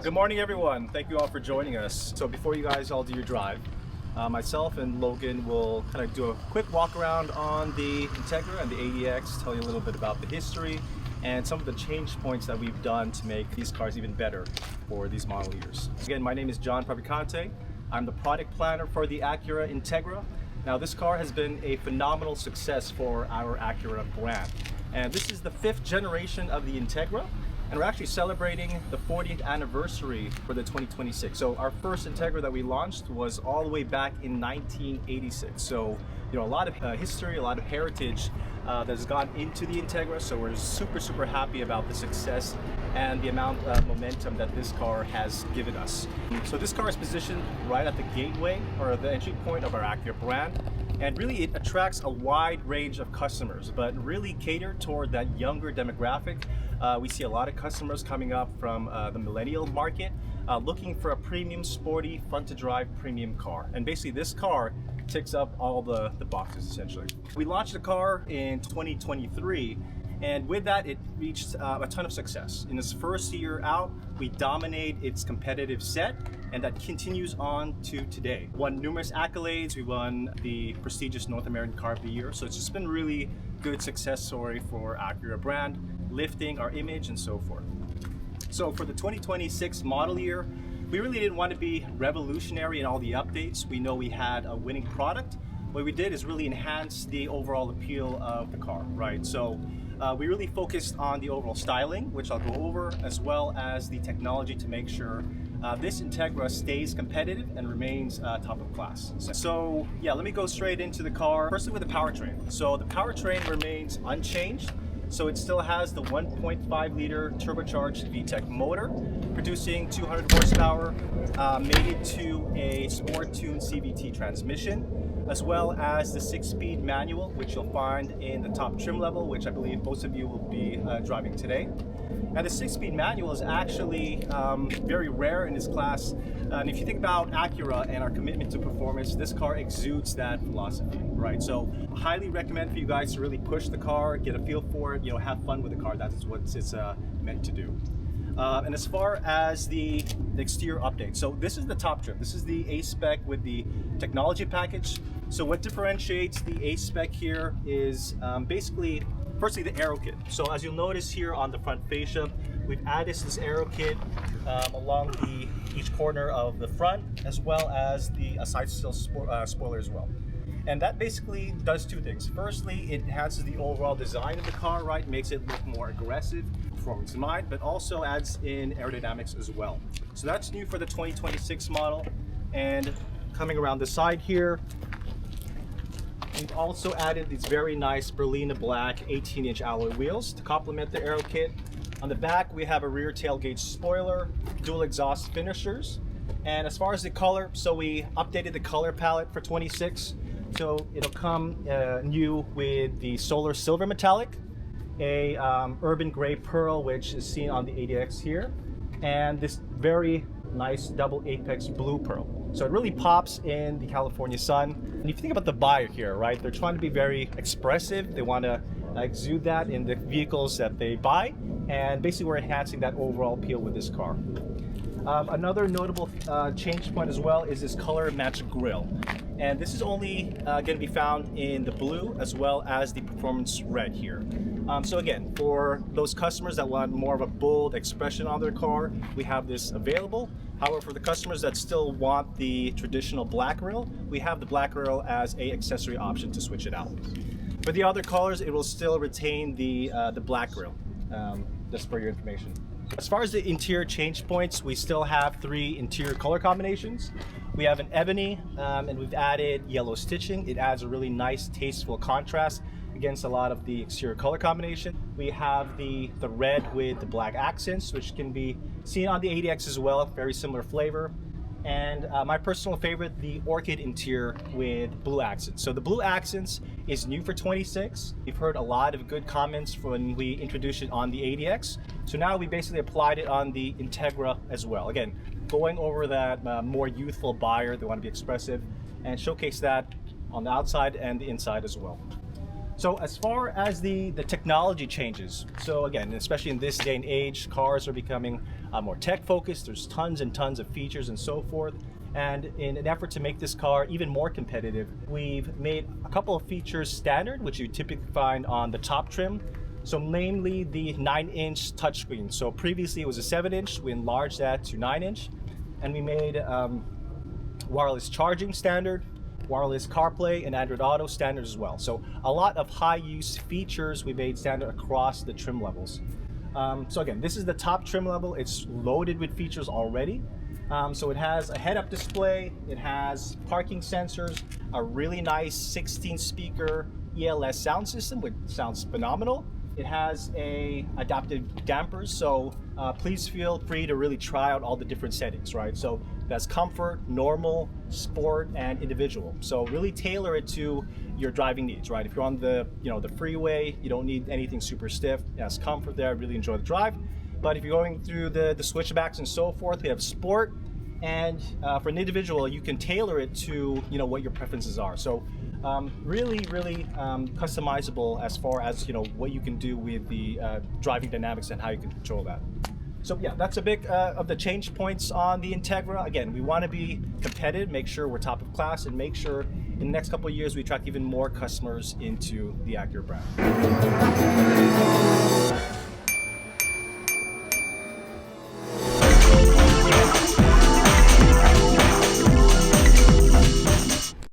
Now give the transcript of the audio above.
Good morning, everyone. Thank you all for joining us. So before you guys all do your drive, myself and Logan will kind of do a quick walk around on the Integra and the ADX, tell you a little bit about the history and some of the change points that we've done to make these cars even better for these model years. Again, my name is John Pravicante. I'm the product planner for the Acura Integra. Now, this car has been a phenomenal success for our Acura brand. And this is the 5th generation of the Integra. And we're actually celebrating the 40th anniversary for the 2026. So our first Integra that we launched was all the way back in 1986. So, a lot of history, a lot of heritage that has gone into the Integra. So we're super happy about the success and the amount of momentum that this car has given us. So this car is positioned right at the gateway or the entry point of our Acura brand. And really it attracts a wide range of customers, but really catered toward that younger demographic. We see a lot of customers coming up from the millennial market looking for a premium, sporty, fun-to-drive premium car. And basically this car ticks up all the boxes essentially. We launched the car in 2023, and with that it reached a ton of success. In its first year out, we dominate its competitive set, and that continues on to today. Won numerous accolades. We won the prestigious North American Car of the Year. So it's just been really good success story for Acura brand, lifting our image and so forth. So for the 2026 model year, we really didn't want to be revolutionary in all the updates. We know we had a winning product. What we did is really enhance the overall appeal of the car, right? So we really focused on the overall styling, which I'll go over, as well as the technology to make sure this Integra stays competitive and remains top of class. So yeah, let me go straight into the car. Firstly with the powertrain. So the powertrain remains unchanged. So it still has the 1.5 liter turbocharged VTEC motor, producing 200 horsepower, mated to a sport tuned CVT transmission, as well as the 6-speed manual, which you'll find in the top trim level, which I believe most of you will be driving today. And the 6-speed manual is actually very rare in its class. And if you think about Acura and our commitment to performance, this car exudes that philosophy, right? So highly recommend for you guys to really push the car, get a feel for it, have fun with the car. That is what it's meant to do. And as far as the exterior update, so this is the top trim. This is the A-Spec with the technology package. So what differentiates the A-Spec here is basically, firstly, the aero kit. So as you'll notice here on the front fascia, we've added this aero kit along each corner of the front, as well as the side sill spoiler as well. And that basically does two things. Firstly, it enhances the overall design of the car, right? Makes it look more aggressive, performance in mind, but also adds in aerodynamics as well. So that's new for the 2026 model. And coming around the side here, we've also added these very nice Berlina black 18-inch alloy wheels to complement the aero kit. On the back, we have a rear tailgate spoiler, dual exhaust finishers. And as far as the color, so we updated the color palette for 26. So it'll come new with the solar silver metallic, a urban gray pearl, which is seen on the ADX here, and this very nice double apex blue pearl. So it really pops in the California sun. And if you think about the buyer here, right, they're trying to be very expressive. They want to exude that in the vehicles that they buy. And basically we're enhancing that overall appeal with this car. Another notable change point as well is this color match grille. And this is only going to be found in the blue as well as the performance red here. So again, for those customers that want more of a bold expression on their car, we have this available. However, for the customers that still want the traditional black grille, we have the black grille as an accessory option to switch it out. For the other colors, it will still retain the black grille, just for your information. As far as the interior change points, we still have 3 interior color combinations. We have an ebony, and we've added yellow stitching. It adds a really nice, tasteful contrast against a lot of the exterior color combination. We have the red with the black accents, which can be seen on the ADX as well, very similar flavor. And my personal favorite, the orchid interior with blue accents. So the blue accents is new for 26. We've heard a lot of good comments when we introduced it on the ADX. So now we basically applied it on the Integra as well. Again, going over that more youthful buyer, they want to be expressive, and showcase that on the outside and the inside as well. So as far as the technology changes, so again, especially in this day and age, cars are becoming more tech focused. There's tons and tons of features and so forth. And in an effort to make this car even more competitive, we've made a couple of features standard, which you typically find on the top trim. So namely the 9-inch touchscreen. So previously it was a 7-inch, we enlarged that to 9-inch. And we made wireless charging standard, wireless CarPlay and Android Auto standard as well. So a lot of high use features we made standard across the trim levels. So again, this is the top trim level. It's loaded with features already. So it has a head-up display, it has parking sensors, a really nice 16-speaker ELS sound system, which sounds phenomenal. It has a adaptive dampers, so please feel free to really try out all the different settings, right? So that's comfort, normal, sport, and individual. So really tailor it to your driving needs, right? If you're on the the freeway, you don't need anything super stiff. It has comfort there. I really enjoy the drive. But if you're going through the switchbacks and so forth, we have sport, and for an individual, you can tailor it to what your preferences are. So really customizable as far as what you can do with the driving dynamics and how you can control that. So yeah, that's a big of the change points on the Integra. Again, we want to be competitive, make sure we're top of class, and make sure in the next couple of years we attract even more customers into the Acura brand.